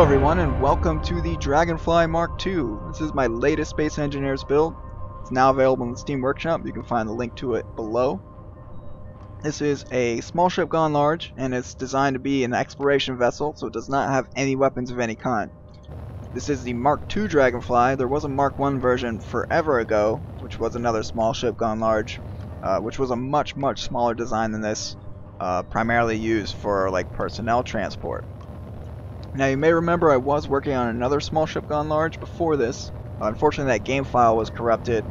everyone, and welcome to the Dragonfly Mk.II. This is my latest Space Engineers build. It's now available in the Steam Workshop. You can find the link to it below. This is a small ship gone large, and it's designed to be an exploration vessel, so it does not have any weapons of any kind. This is the Mk.II Dragonfly. There was a Mk.I version forever ago, which was another small ship gone large, which was a much smaller design than this, primarily used for like personnel transport. Now you may remember I was working on another small ship gone large before this. Unfortunately that game file was corrupted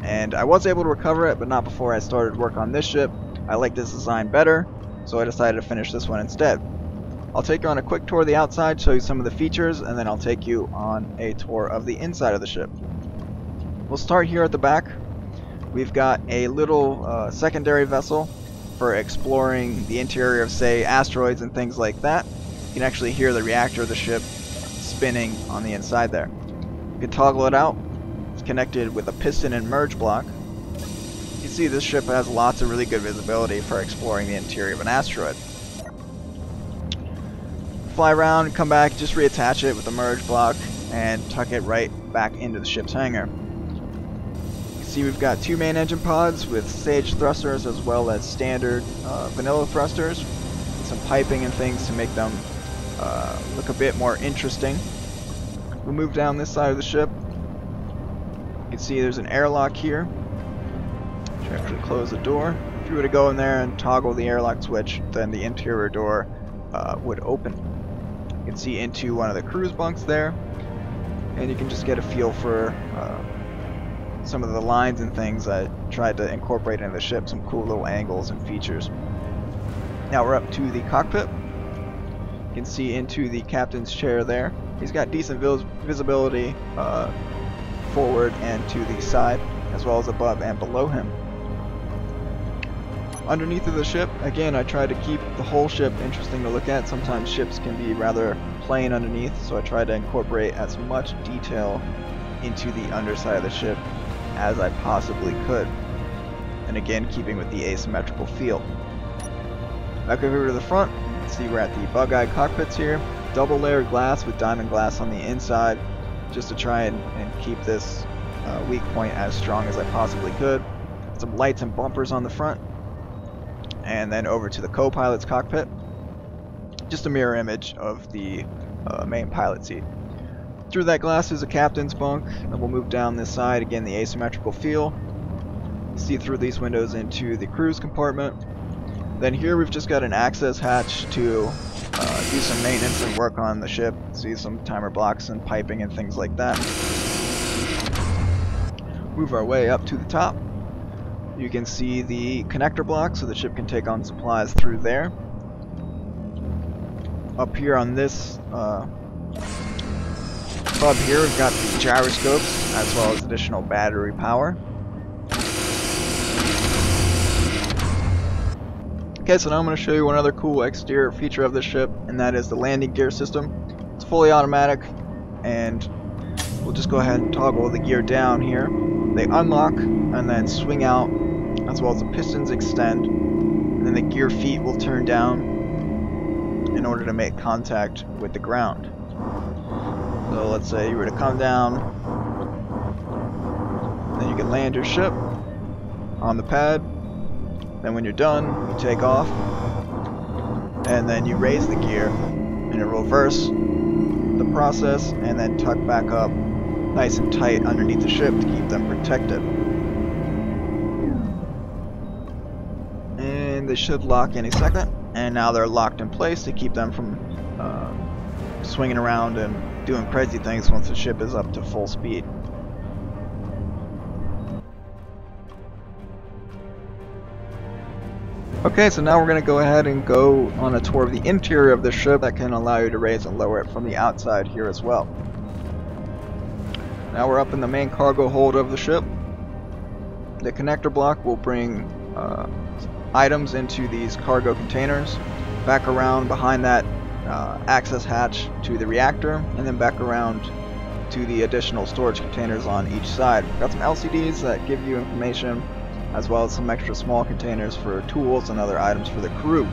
and I was able to recover it, but not before I started work on this ship. I like this design better, so I decided to finish this one instead. I'll take you on a quick tour of the outside, show you some of the features, and then I'll take you on a tour of the inside of the ship. We'll start here at the back. We've got a little secondary vessel for exploring the interior of, say, asteroids and things like that. You can actually hear the reactor of the ship spinning on the inside there. You can toggle it out. It's connected with a piston and merge block. You can see this ship has lots of really good visibility for exploring the interior of an asteroid. Fly around, come back, just reattach it with the merge block and tuck it right back into the ship's hangar. You can see we've got two main engine pods with stage thrusters as well as standard vanilla thrusters. Some piping and things to make them look a bit more interesting. We'll move down this side of the ship. You can see there's an airlock here. You actually close the door. If you were to go in there and toggle the airlock switch, then the interior door would open. You can see into one of the cruise bunks there, and you can just get a feel for some of the lines and things I tried to incorporate into the ship, some cool little angles and features. Now we're up to the cockpit. You can see into the captain's chair there. He's got decent visibility forward and to the side, as well as above and below him. Underneath of the ship, again, I try to keep the whole ship interesting to look at. Sometimes ships can be rather plain underneath, so I try to incorporate as much detail into the underside of the ship as I possibly could. And again, keeping with the asymmetrical feel. Back over to the front, you can see we're at the bug-eye cockpits here. Double layered glass with diamond glass on the inside, just to try and keep this weak point as strong as I possibly could. Some lights and bumpers on the front. And then over to the co-pilot's cockpit. Just a mirror image of the main pilot seat. Through that glass is a captain's bunk, and we'll move down this side, again the asymmetrical feel. See through these windows into the cruise compartment. Then here we've just got an access hatch to do some maintenance and work on the ship. See some timer blocks and piping and things like that. Move our way up to the top. You can see the connector block, so the ship can take on supplies through there. Up here on this hub here, we've got the gyroscopes as well as additional battery power. Okay, so now I'm going to show you one other cool exterior feature of this ship, and that is the landing gear system. It's fully automatic, and we'll just go ahead and toggle the gear down here. They unlock and then swing out, as well as the pistons extend, and then the gear feet will turn down in order to make contact with the ground. So let's say you were to come down, then you can land your ship on the pad. Then when you're done, you take off, and then you raise the gear, and it will reverse the process, and then tuck back up nice and tight underneath the ship to keep them protected. And they should lock any second, and now they're locked in place to keep them from swinging around and doing crazy things once the ship is up to full speed. Okay, so now we're going to go ahead and go on a tour of the interior of the ship that can allow you to raise and lower it from the outside here as well. Now we're up in the main cargo hold of the ship. The connector block will bring items into these cargo containers, back around behind that access hatch to the reactor, and then back around to the additional storage containers on each side. We've got some LCDs that give you information, as well as some extra small containers for tools and other items for the crew.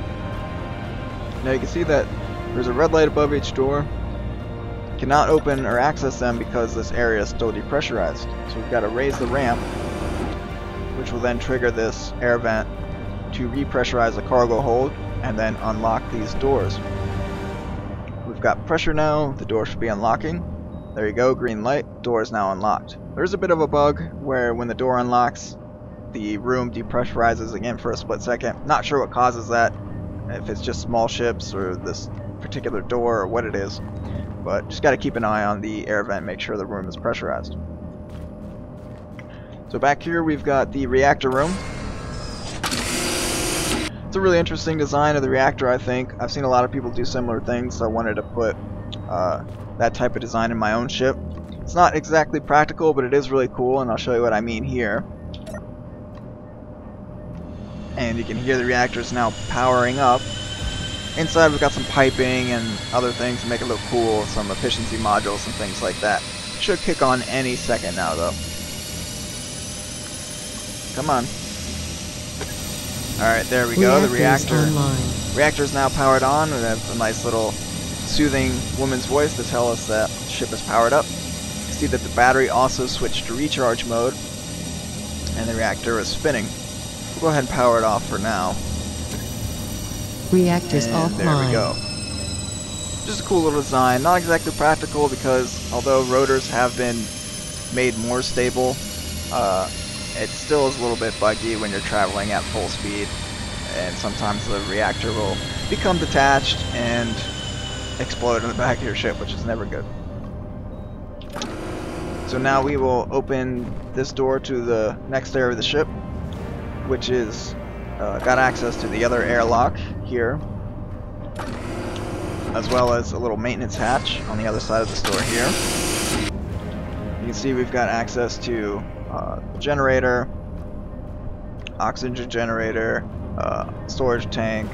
Now you can see that there's a red light above each door. cannot open or access them because this area is still depressurized. So we've got to raise the ramp, which will then trigger this air vent to repressurize the cargo hold and then unlock these doors. We've got pressure now, the door should be unlocking. There you go, green light, door is now unlocked. There's a bit of a bug where when the door unlocks, the room depressurizes again for a split second. Not sure what causes that, if it's just small ships or this particular door or what it is. But just got to keep an eye on the air vent, make sure the room is pressurized. So back here we've got the reactor room. It's a really interesting design of the reactor, I think. I've seen a lot of people do similar things, so I wanted to put that type of design in my own ship. It's not exactly practical, but it is really cool, and I'll show you what I mean here. And you can hear the reactors now powering up. Inside we've got some piping and other things to make it look cool, some efficiency modules and things like that. Should kick on any second now though. Come on. Alright, there we go, the reactor's now powered on. We have a nice little soothing woman's voice to tell us that the ship is powered up. You see that the battery also switched to recharge mode, and the reactor is spinning. We'll go ahead and power it off for now. Reactors offline. There we go. Just a cool little design. Not exactly practical because although rotors have been made more stable, it still is a little bit buggy when you're traveling at full speed, and sometimes the reactor will become detached and explode in the back of your ship, which is never good. So now we will open this door to the next area of the ship, which is got access to the other airlock here, as well as a little maintenance hatch on the other side of this door here. You can see we've got access to the generator, oxygen generator, storage tank,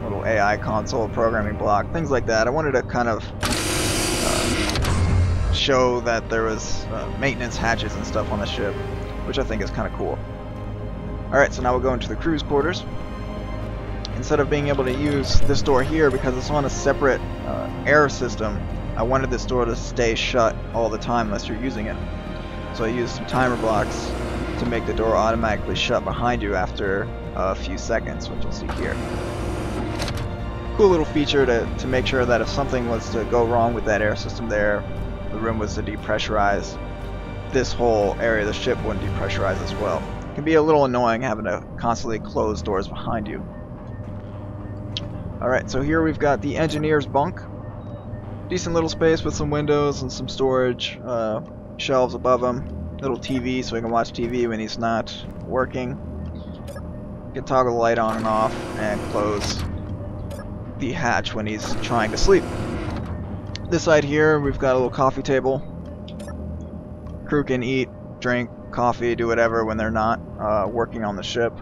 little AI console, programming block, things like that. I wanted to kind of show that there was maintenance hatches and stuff on the ship, which I think is kind of cool. Alright, so now we'll go into the crew's quarters. Instead of being able to use this door here, because it's on a separate air system, I wanted this door to stay shut all the time unless you're using it. So I used some timer blocks to make the door automatically shut behind you after a few seconds, which you'll see here. Cool little feature to make sure that if something was to go wrong with that air system there, the room was to depressurize, this whole area of the ship wouldn't depressurize as well. It can be a little annoying having to constantly close doors behind you. Alright, so here we've got the engineer's bunk. Decent little space with some windows and some storage, shelves above him. Little TV so he can watch TV when he's not working. You can toggle the light on and off and close the hatch when he's trying to sleep. This side here we've got a little coffee table. Crew can eat, drink, coffee, do whatever when they're not working on the ship.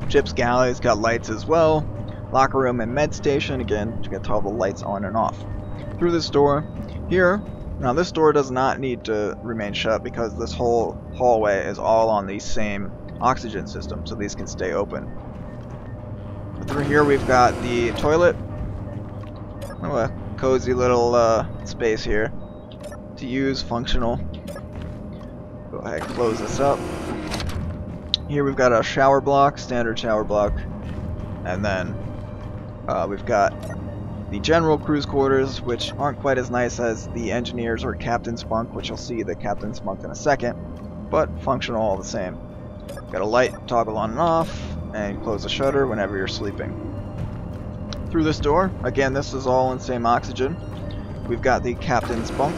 Ship's galley's got lights as well. Locker room and med station, again, you can toggle the lights on and off. Through this door here, now this door does not need to remain shut because this whole hallway is all on the same oxygen system, so these can stay open. Through here we've got the toilet. Oh, a cozy little space here to use, functional. Go ahead and close this up. Here we've got a shower block, standard shower block, and then we've got the general crew's quarters, which aren't quite as nice as the engineer's or captain's bunk, which you'll see the captain's bunk in a second, but functional all the same. Got a light, toggle on and off, and close the shutter whenever you're sleeping. Through this door, again, this is all in same oxygen. We've got the captain's bunk.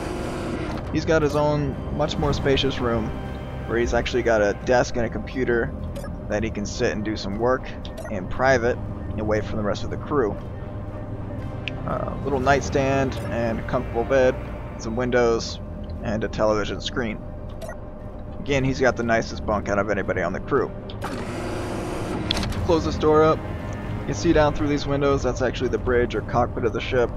He's got his own much more spacious room where he's actually got a desk and a computer that he can sit and do some work in private away from the rest of the crew. Little nightstand and a comfortable bed, some windows, and a television screen. Again, he's got the nicest bunk out of anybody on the crew. Close this door up. You can see down through these windows, that's actually the bridge or cockpit of the ship.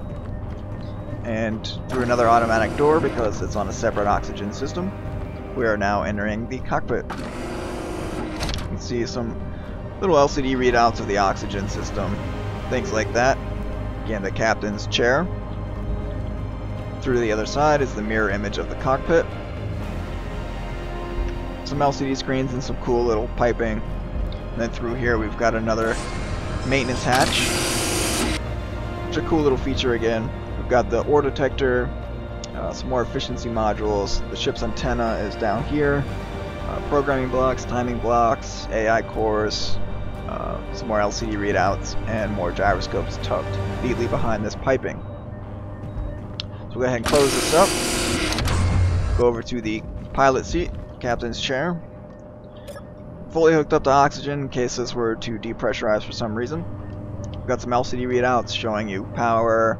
And through another automatic door, because it's on a separate oxygen system, we are now entering the cockpit. You can see some little LCD readouts of the oxygen system, things like that. Again, the captain's chair. Through to the other side is the mirror image of the cockpit. Some LCD screens and some cool little piping. And then through here we've got another maintenance hatch. Which is a cool little feature again. We've got the ore detector, some more efficiency modules. The ship's antenna is down here. Programming blocks, timing blocks, AI cores, some more LCD readouts, and more gyroscopes tucked neatly behind this piping. So we'll go ahead and close this up. Go over to the pilot seat, captain's chair. Fully hooked up to oxygen in case this were to depressurize for some reason. We've got some LCD readouts showing you power,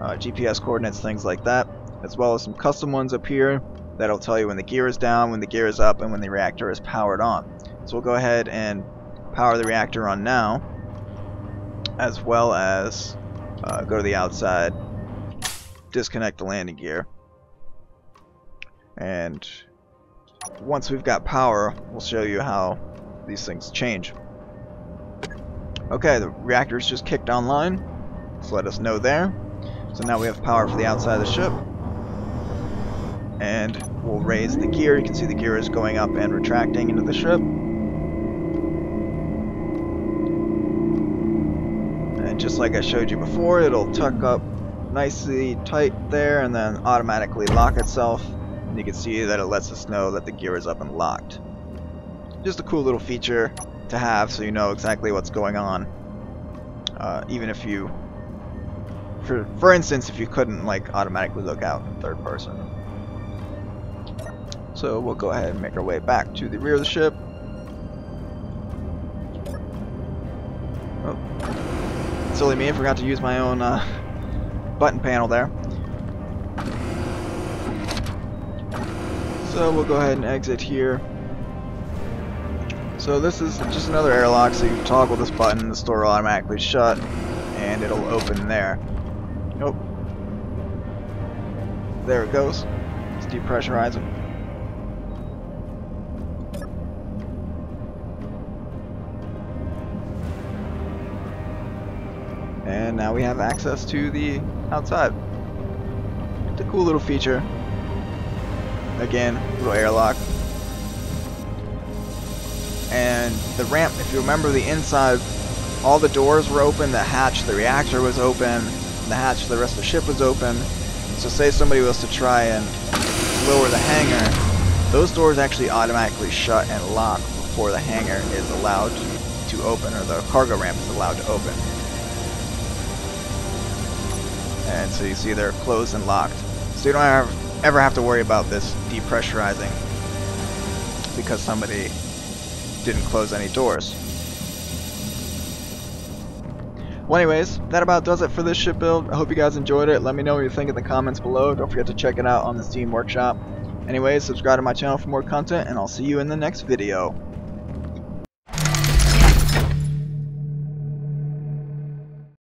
GPS coordinates, things like that, as well as some custom ones up here that'll tell you when the gear is down, when the gear is up, and when the reactor is powered on. So we'll go ahead and power the reactor on now, as well as go to the outside, disconnect the landing gear, and once we've got power, we'll show you how these things change. Okay, the reactor's just kicked online, so let us know there. So now we have power for the outside of the ship. And we'll raise the gear. You can see the gear is going up and retracting into the ship. And just like I showed you before, it'll tuck up nicely tight there and then automatically lock itself. And you can see that it lets us know that the gear is up and locked. Just a cool little feature to have so you know exactly what's going on. Even if you, for instance, if you couldn't like automatically look out in third person. So we'll go ahead and make our way back to the rear of the ship. Oh, silly me, I forgot to use my own button panel there. So we'll go ahead and exit here. So this is just another airlock, so you toggle this button, the door will automatically shut, and it'll open there. Nope. There it goes. It's depressurizing. And now we have access to the outside. It's a cool little feature. Again, little airlock. And the ramp, if you remember the inside, all the doors were open, the hatch, the reactor was open, the hatch for the rest of the ship was open. So say somebody was to try and lower the hangar, those doors actually automatically shut and lock before the hangar is allowed to open, or the cargo ramp is allowed to open. And so you see they're closed and locked. So you don't ever have to worry about this depressurizing because somebody didn't close any doors. Well, anyways, that about does it for this ship build. I hope you guys enjoyed it. Let me know what you think in the comments below. Don't forget to check it out on the Steam Workshop. Anyways, subscribe to my channel for more content, and I'll see you in the next video.